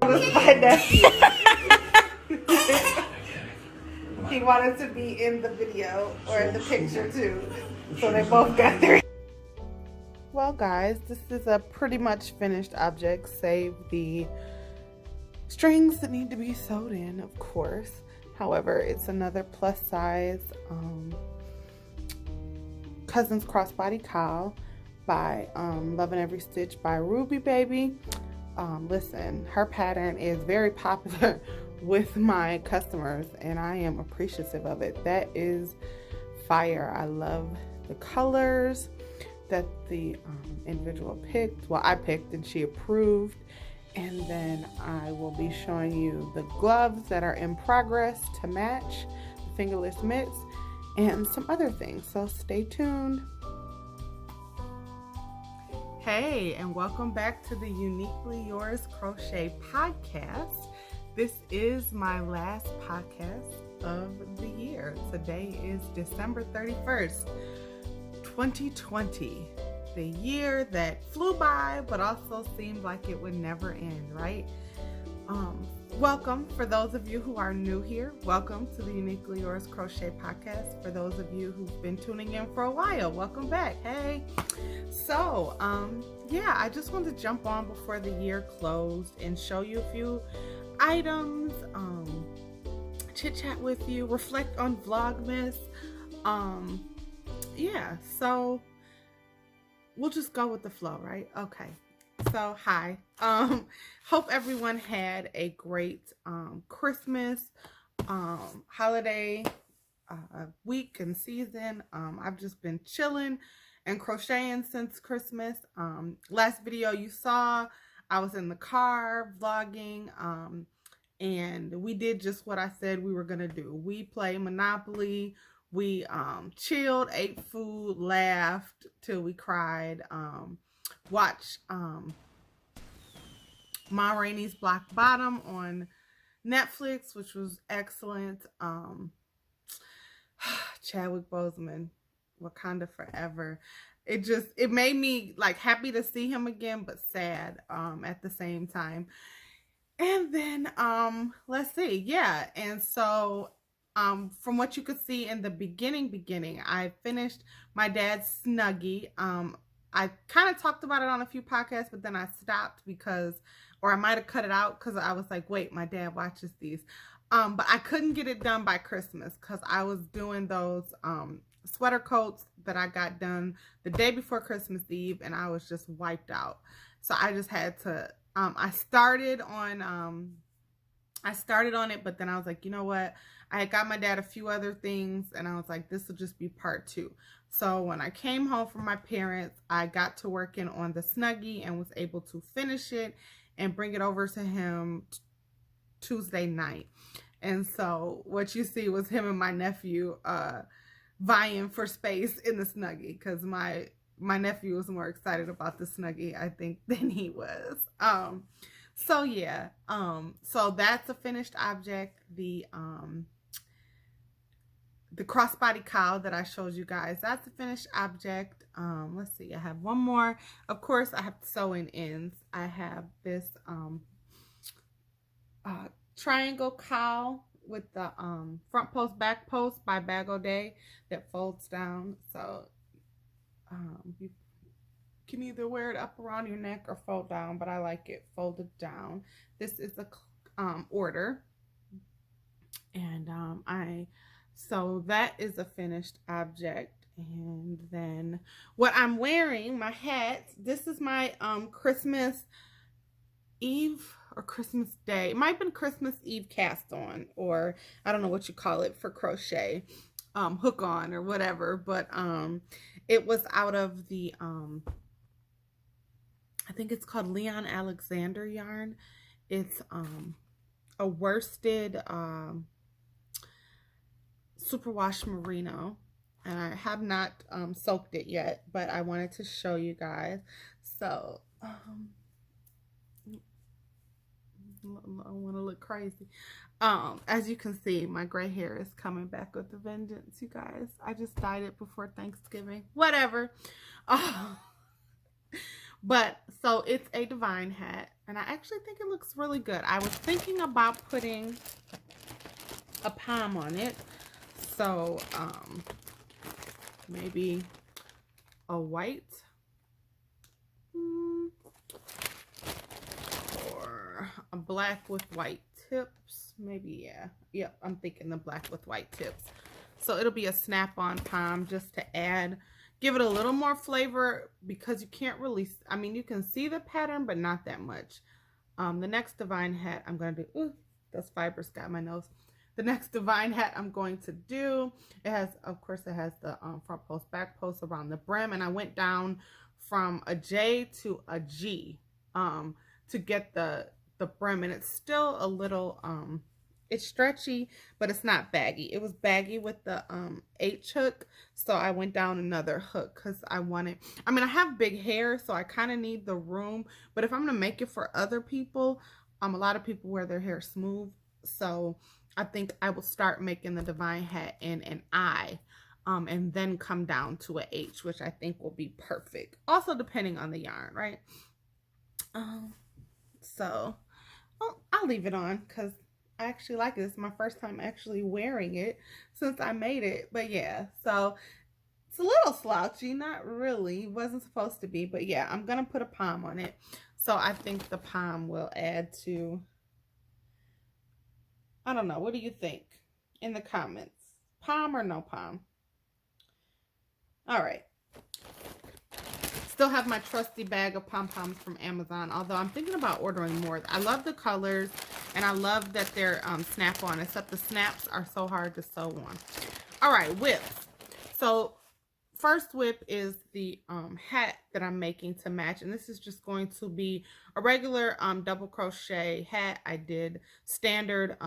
My nephew. He wanted to be in the video or in the picture too. So they both got their... Well guys, this is a pretty much finished object, save the strings that need to be sewed in, of course. However, it's another plus size Cousin's Crossbody Cowl by Lovin' Every Stitch by Ruby Baby. Listen, her pattern is very popular with my customers and I am appreciative of it. That is fire. I love the colors that the individual picked. Well, I picked and she approved. And then I will be showing you the gloves that are in progress to match, the fingerless mitts, and some other things. So stay tuned. Hey, and welcome back to the Uniquely Yours Crochet Podcast. This is my last podcast of the year. Today is December 31st, 2020. The year that flew by, but also seemed like it would never end, right? Welcome for those of you who are new here. Welcome to the Uniquely Yours Crochet Podcast. For those of you who've been tuning in for a while, welcome back. Hey. So, yeah, I just wanted to jump on before the year closed and show you a few items, chit chat with you, reflect on Vlogmas. Yeah, so we'll just go with the flow, right? Okay. So, hi. Hope everyone had a great Christmas, holiday week and season. I've just been chilling and crocheting since Christmas. Last video you saw, I was in the car vlogging, and we did just what I said we were gonna do. We played Monopoly. We chilled, ate food, laughed till we cried, watched Ma Rainey's Black Bottom on Netflix, which was excellent. Chadwick Boseman, Wakanda Forever. It made me like happy to see him again, but sad at the same time. And then let's see, yeah, and so from what you could see in the beginning, I finished my dad's Snuggie. I kind of talked about it on a few podcasts, but then I stopped because, or I might have cut it out because I was like, wait, my dad watches these. But I couldn't get it done by Christmas because I was doing those sweater coats that I got done the day before Christmas Eve, and I was just wiped out. So I just had to, I started on it, but then I was like, you know what? I had got my dad a few other things, and I was like, this will just be part 2. So when I came home from my parents, I got to working on the Snuggie and was able to finish it and bring it over to him Tuesday night. And so what you see was him and my nephew vying for space in the Snuggie, because my nephew was more excited about the Snuggie, I think, than he was. So yeah, so that's a finished object. The crossbody cowl that I showed you guys, that's a finished object. Let's see, I have one more. Of course, I have sewing ends. I have this triangle cowl with the front post, back post by O Day that folds down. So you can either wear it up around your neck or fold down, but I like it folded down. This is a order, and so that is a finished object. And then what I'm wearing, my hat, this is my Christmas Eve or Christmas Day. It might have been Christmas Eve cast on, or I don't know what you call it for crochet, hook on or whatever, but it was out of the I think it's called Leon Alexander yarn. It's a worsted superwash merino, and I have not soaked it yet, but I wanted to show you guys. So I want to look crazy. As you can see, my gray hair is coming back with a vengeance, you guys. I just dyed it before Thanksgiving, whatever. But so it's a divine hat. And I actually think it looks really good. I was thinking about putting a palm on it. So, maybe a white or a black with white tips. Maybe, yeah. Yep, I'm thinking the black with white tips. So it'll be a snap-on palm just to add, give it a little more flavor because you can't really, I mean, you can see the pattern, but not that much. The next divine hat I'm going to do, ooh, those fibers got my nose. The next divine hat I'm going to do, it has, of course, it has the front post, back post around the brim, and I went down from a J to a G to get the brim, and it's still a little, it's stretchy, but it's not baggy. It was baggy with the H hook, so I went down another hook because I wanted, I mean, I have big hair, so I kind of need the room, but if I'm going to make it for other people, a lot of people wear their hair smooth, so I think I will start making the divine hat in an I, and then come down to a H, which I think will be perfect. Also, depending on the yarn, right? So I'll leave it on because I actually like it. It's my first time actually wearing it since I made it. But yeah, so it's a little slouchy, not really, wasn't supposed to be, but yeah, I'm gonna put a palm on it. So I think the palm will add to, I don't know, what do you think in the comments? Palm or no palm? All right. Still have my trusty bag of pom-poms from Amazon, although I'm thinking about ordering more. I love the colors, and I love that they're snap-on, except the snaps are so hard to sew on. All right, whips. So first whip is the hat that I'm making to match, and this is just going to be a regular double crochet hat. I did standard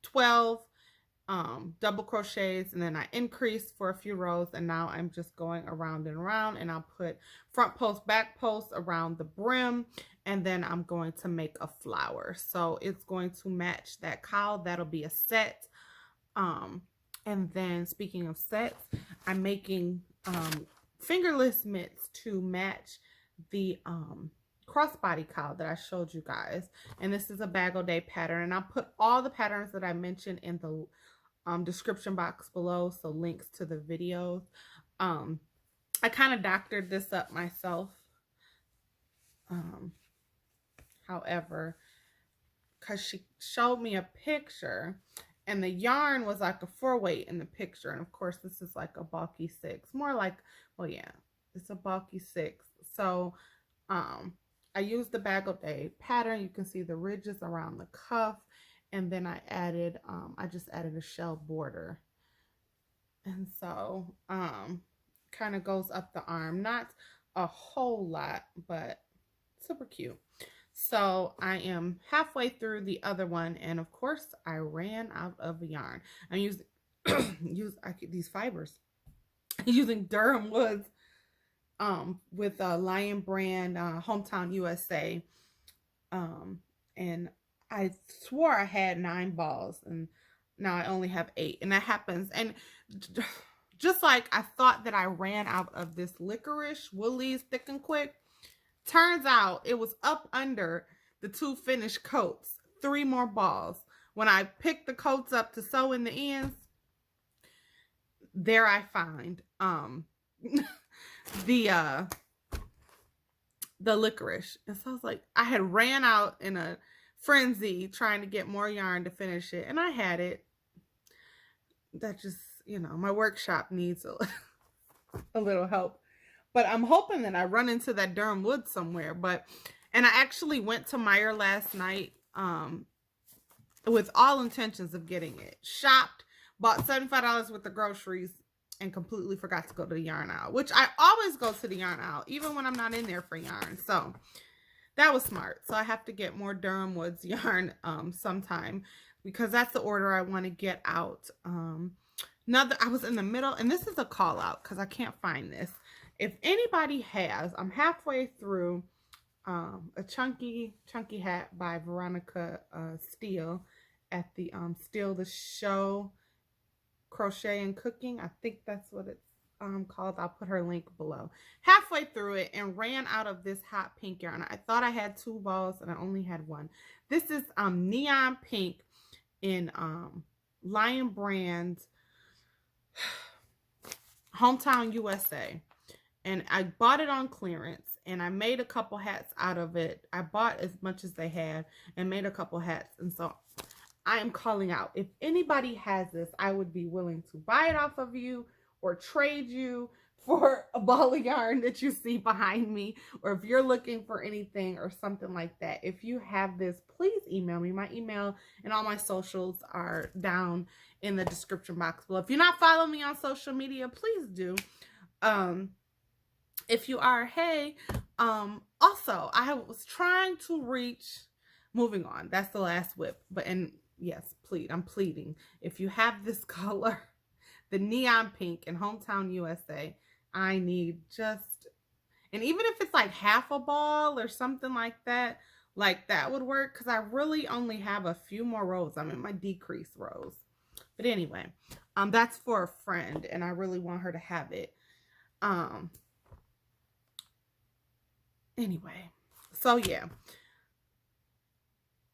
12 double crochets, and then I increased for a few rows, and now I'm just going around and around, and I'll put front post, back post around the brim, and then I'm going to make a flower. So it's going to match that cowl. That'll be a set. And then speaking of sets, I'm making fingerless mitts to match the crossbody cowl that I showed you guys. And this is a bag o' day pattern, and I'll put all the patterns that I mentioned in the description box below, so links to the videos. I kind of doctored this up myself, however, because she showed me a picture and the yarn was like a 4-weight in the picture, and of course this is like a bulky 6, more like, well, yeah, it's a bulky 6. So I used the bag o' day pattern. You can see the ridges around the cuff, and then I added I just added a shell border, and so kind of goes up the arm, not a whole lot, but super cute. So I am halfway through the other one, and of course I ran out of yarn. I'm using these fibers. I'm using Durham Woods with Lion Brand Hometown USA, and I swore I had 9 balls, and now I only have 8, and that happens. And just like I thought that I ran out of this licorice Woolies Thick and Quick, turns out it was up under the 2 finished coats, 3 more balls. When I picked the coats up to sew in the ends, there I find the licorice. And so I was like, I had ran out in a frenzy trying to get more yarn to finish it, and I had it. That just, you know, my workshop needs a little help. But I'm hoping that I run into that Durham Woods somewhere. And I actually went to Meijer last night with all intentions of getting it. Shopped, bought $75 worth of groceries, and completely forgot to go to the yarn aisle, which I always go to the yarn aisle, even when I'm not in there for yarn. So that was smart. So I have to get more Durham Woods yarn sometime, because that's the order I want to get out. I was in the middle, and this is a call out because I can't find this. If anybody has, I'm halfway through a chunky hat by Veronica Steele at the Steele the Show Crochet and Cooking. I think that's what it's called. I'll put her link below. Halfway through it and ran out of this hot pink yarn. I thought I had 2 balls and I only had 1. This is neon pink in Lion Brand, Hometown USA. And I bought it on clearance and I made a couple hats out of it. I bought as much as they had and made a couple hats. And so I am calling out. If anybody has this, I would be willing to buy it off of you or trade you for a ball of yarn that you see behind me. Or if you're looking for anything or something like that, if you have this, please email me. My email and all my socials are down in the description box below. If you're not following me on social media, please do. If you are, hey, also, I was trying to reach, moving on, that's the last whip, but, and yes, I'm pleading. If you have this color, the neon pink in Hometown USA, I need just, and even if it's like half a ball or something like that would work, because I really only have a few more rows. I'm in my decrease rows. But anyway, that's for a friend, and I really want her to have it. Anyway, so yeah.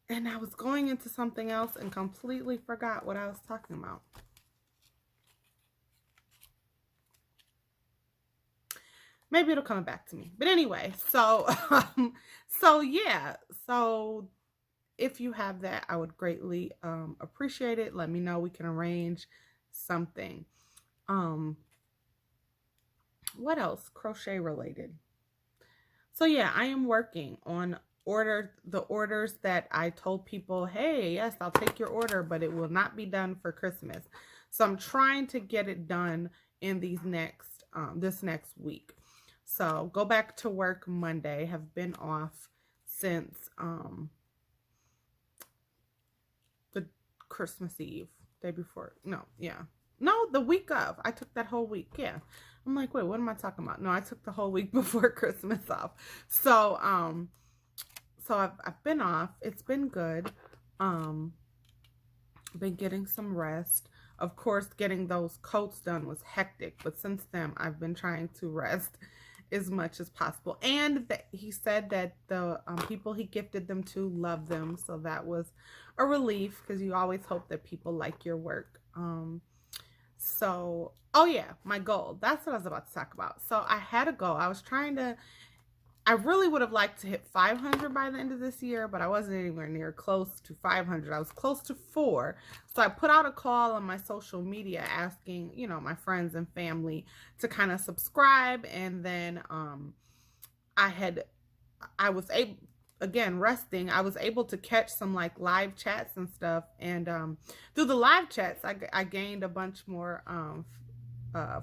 And I was going into something else and completely forgot what I was talking about. Maybe it'll come back to me. But anyway, so yeah. So if you have that, I would greatly appreciate it. Let me know. We can arrange something. What else? Crochet related. So yeah, I am working on the orders that I told people, hey, yes, I'll take your order, but it will not be done for Christmas. So I'm trying to get it done in these this next week. So go back to work Monday. Have been off since the Christmas Eve, day before. No, yeah. No, the week of. I took that whole week. Yeah. I'm like, wait, what am I talking about? No, I took the whole week before Christmas off. So, I've been off. It's been good. Been getting some rest. Of course, getting those coats done was hectic, but since then, I've been trying to rest as much as possible. And he said that the people he gifted them to love them, so that was a relief, because you always hope that people like your work. So, oh yeah, my goal. That's what I was about to talk about. So I had a goal. I really would have liked to hit 500 by the end of this year, but I wasn't anywhere near close to 500. I was close to 4. So I put out a call on my social media asking, you know, my friends and family to kind of subscribe. And then I was able, again, resting, I was able to catch some like live chats and stuff. And through the live chats, I gained a bunch more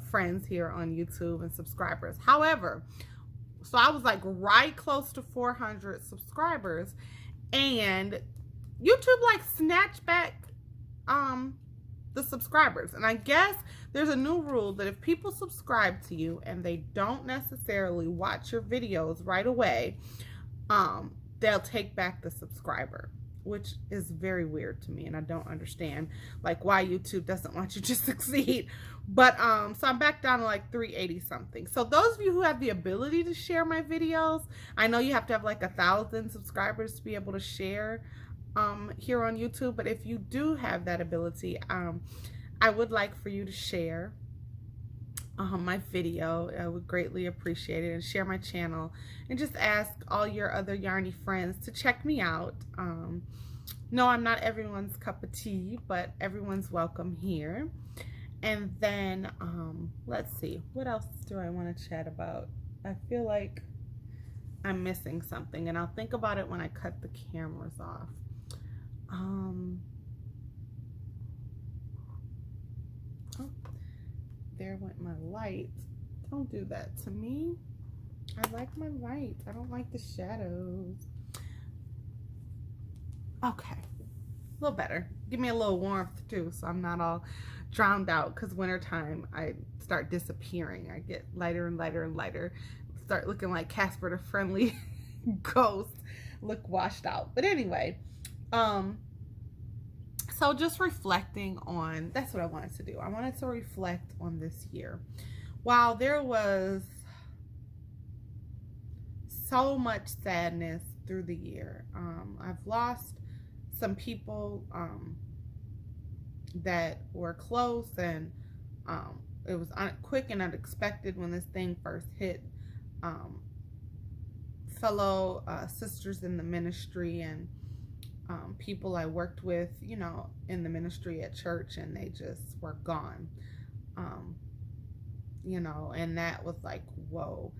friends here on YouTube and subscribers. However, so I was like right close to 400 subscribers, and YouTube like snatched back the subscribers. And I guess there's a new rule that if people subscribe to you and they don't necessarily watch your videos right away, they'll take back the subscriber, which is very weird to me, and I don't understand like why YouTube doesn't want you to succeed. But so I'm back down to like 380 something. So those of you who have the ability to share my videos, I know you have to have like 1,000 subscribers to be able to share here on YouTube, but if you do have that ability, I would like for you to share my video. I would greatly appreciate it, and share my channel, and just ask all your other yarny friends to check me out. No, I'm not everyone's cup of tea, but everyone's welcome here. And then let's see, what else do I want to chat about? I feel like I'm missing something, and I'll think about it when I cut the cameras off. Oh, there went my light. Don't do that to me. I like my light. I don't like the shadows. Okay, a little better. Give me a little warmth too, so I'm not all drowned out, because wintertime I start disappearing. I get lighter and lighter and lighter. Start looking like Casper the Friendly Ghost. Look washed out. But anyway, so just reflecting on, that's what I wanted to do. I wanted to reflect on this year. while there was so much sadness through the year, I've lost some people that were close, and it was quick and unexpected when this thing first hit. Um, Fellow sisters in the ministry, and people I worked with, in the ministry at church, and they just were gone. Um, and that was like, whoa.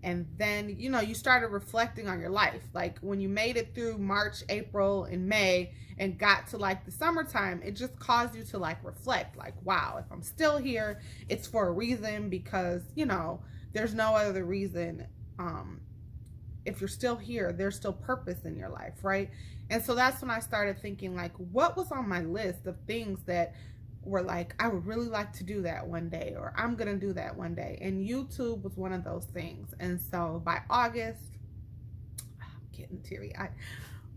And then, you started reflecting on your life. Like when you made it through March, April, and May and got to like the summertime, it just caused you to like reflect, like, wow, if I'm still here, it's for a reason, because, there's no other reason. If you're still here, there's still purpose in your life, right? And so that's when I started thinking, like, what was on my list of things that were like, I would really like to do that one day, or I'm gonna do that one day. And YouTube was one of those things. And so by August, I'm getting teary-eyed.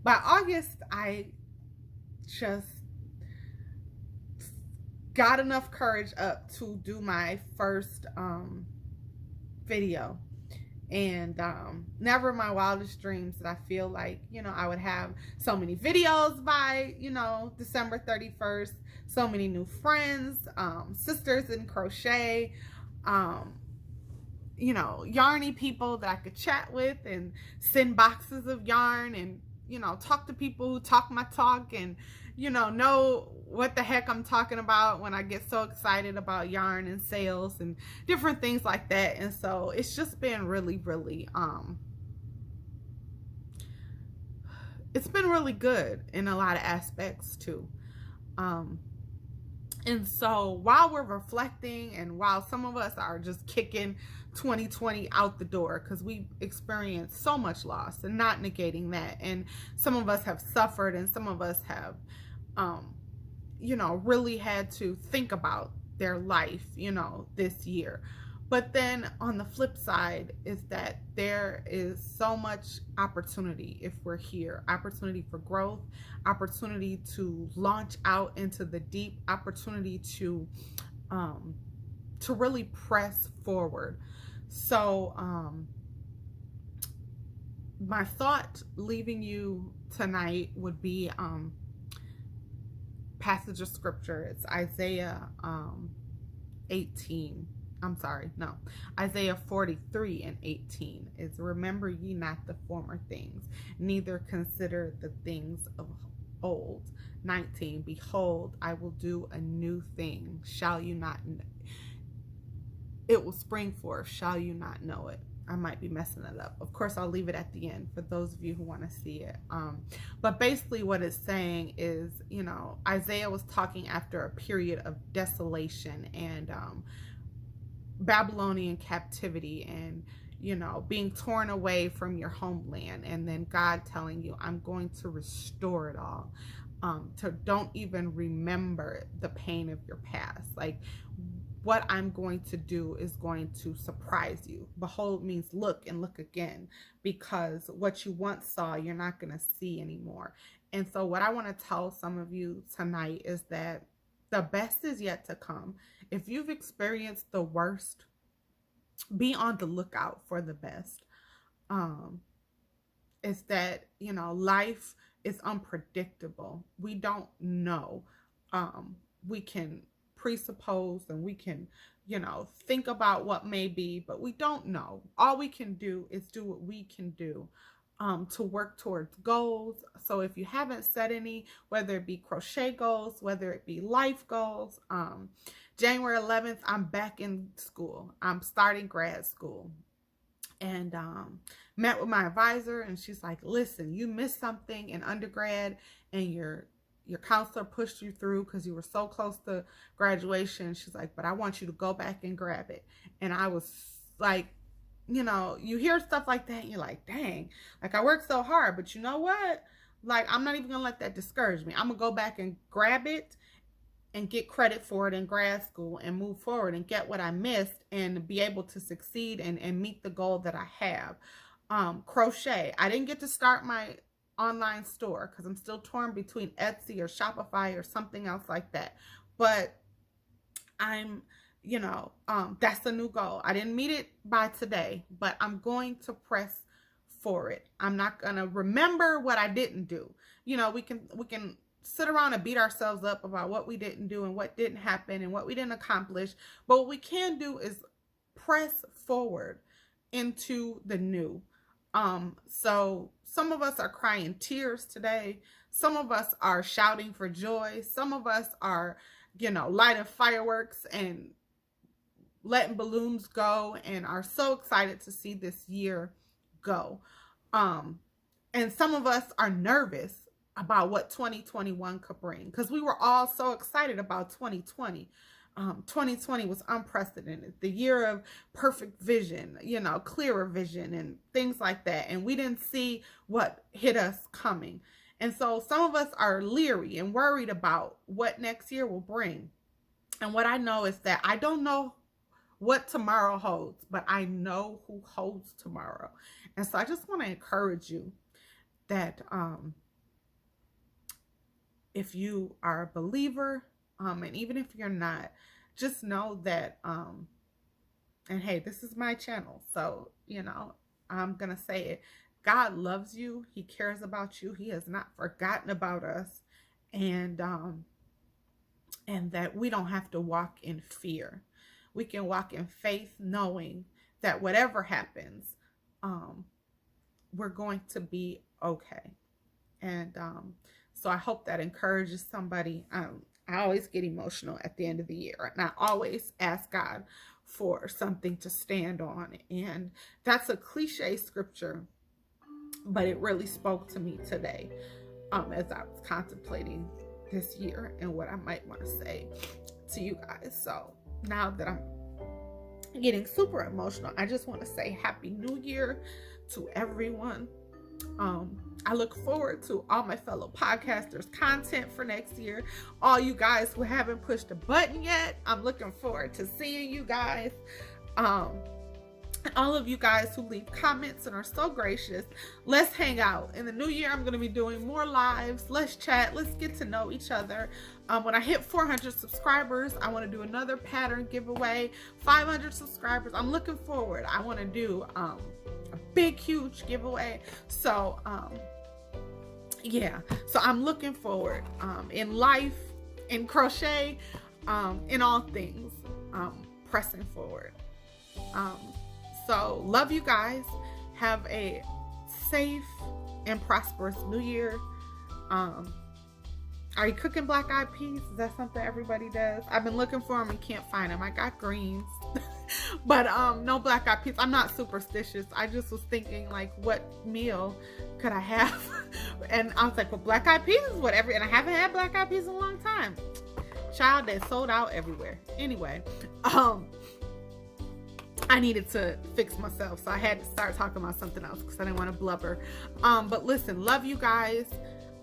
By August, I just got enough courage up to do my first video. And never in my wildest dreams did I feel like, I would have so many videos by, December 31st, so many new friends, sisters in crochet, yarny people that I could chat with and send boxes of yarn, and, talk to people who talk my talk, and, know what the heck I'm talking about when I get so excited about yarn and sales and different things like that. And so it's just been really, really, it's been really good in a lot of aspects too. And so while we're reflecting, and while some of us are just kicking 2020 out the door because we experienced so much loss, and not negating that, and some of us have suffered, and some of us have really had to think about their life, this year. But then on the flip side is that there is so much opportunity if we're here. Opportunity for growth, opportunity to launch out into the deep, opportunity to really press forward. So my thought leaving you tonight would be passage of scripture. It's Isaiah 18. I'm sorry, no. Isaiah 43:18 is, remember ye not the former things, neither consider the things of old. 19, behold, I will do a new thing. Shall you not know? It will spring forth. Shall you not know it? I might be messing it up. Of course, I'll leave it at the end for those of you who want to see it. But basically what it's saying is, Isaiah was talking after a period of desolation and Babylonian captivity, and, being torn away from your homeland. And then God telling you, I'm going to restore it all. To don't even remember the pain of your past. Like, what I'm going to do is going to surprise you. Behold means look and look again, because what you once saw, you're not going to see anymore. And so what I want to tell some of you tonight is that the best is yet to come. If you've experienced the worst, be on the lookout for the best. It's that, life is unpredictable. We don't know. We can presuppose, and we can, think about what may be, but we don't know. All we can do is do what we can do to work towards goals. So if you haven't set any, whether it be crochet goals, whether it be life goals, January 11th, I'm back in school. I'm starting grad school. And met with my advisor, and she's like, listen, you missed something in undergrad, and your counselor pushed you through because you were so close to graduation. She's like, but I want you to go back and grab it. And I was like, you hear stuff like that, and you're like, dang, like I worked so hard, but you know what? Like, I'm not even gonna let that discourage me. I'm gonna go back and grab it and get credit for it in grad school and move forward and get what I missed and be able to succeed and meet the goal that I have. Crochet. I didn't get to start my online store because I'm still torn between Etsy or Shopify or something else like that. But I'm that's a new goal. I didn't meet it by today, but I'm going to press for it. I'm not going to remember what I didn't do. We can sit around and beat ourselves up about what we didn't do and what didn't happen and what we didn't accomplish. But what we can do is press forward into the new. So some of us are crying tears today. Some of us are shouting for joy. Some of us are, lighting fireworks and letting balloons go and are so excited to see this year go. And some of us are nervous about what 2021 could bring, because we were all so excited about 2020. 2020 was unprecedented, the year of perfect vision, clearer vision and things like that. And we didn't see what hit us coming. And so some of us are leery and worried about what next year will bring. And what I know is that I don't know what tomorrow holds, but I know who holds tomorrow. And so I just want to encourage you that if you are a believer, and even if you're not, just know that, and hey, this is my channel, so, I'm going to say it. God loves you. He cares about you. He has not forgotten about us. And that we don't have to walk in fear. We can walk in faith, knowing that whatever happens, we're going to be okay. And so I hope that encourages somebody. I always get emotional at the end of the year, and I always ask God for something to stand on. And that's a cliche scripture, but it really spoke to me today as I was contemplating this year and what I might want to say to you guys. So now that I'm getting super emotional, I just want to say Happy New Year to everyone. I look forward to all my fellow podcasters' content for next year. All you guys who haven't pushed a button yet, I'm looking forward to seeing you guys. All of you guys who leave comments and are so gracious, let's hang out. In the new year, I'm going to be doing more lives. Let's chat. Let's get to know each other. When I hit 400 subscribers, I want to do another pattern giveaway. 500 subscribers. I'm looking forward. I want to do a big, huge giveaway. So, yeah. So I'm looking forward in life, in crochet, in all things, pressing forward. So love you guys. Have a safe and prosperous new year. Are you cooking black eyed peas? Is that something everybody does? I've been looking for them and can't find them. I got greens, but no black eyed peas. I'm not superstitious. I just was thinking, like, what meal could I have? And I was like, well, black eyed peas is whatever. And I haven't had black eyed peas in a long time. Child, they sold out everywhere. Anyway, I needed to fix myself, so I had to start talking about something else because I didn't want to blubber. But listen, love you guys.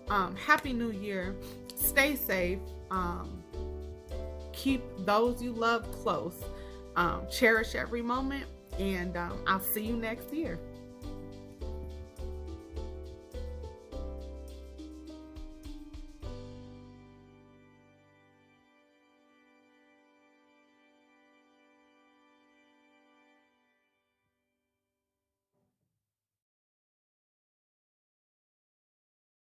Happy New Year. Stay safe. Keep those you love close. Cherish every moment, and I'll see you next year.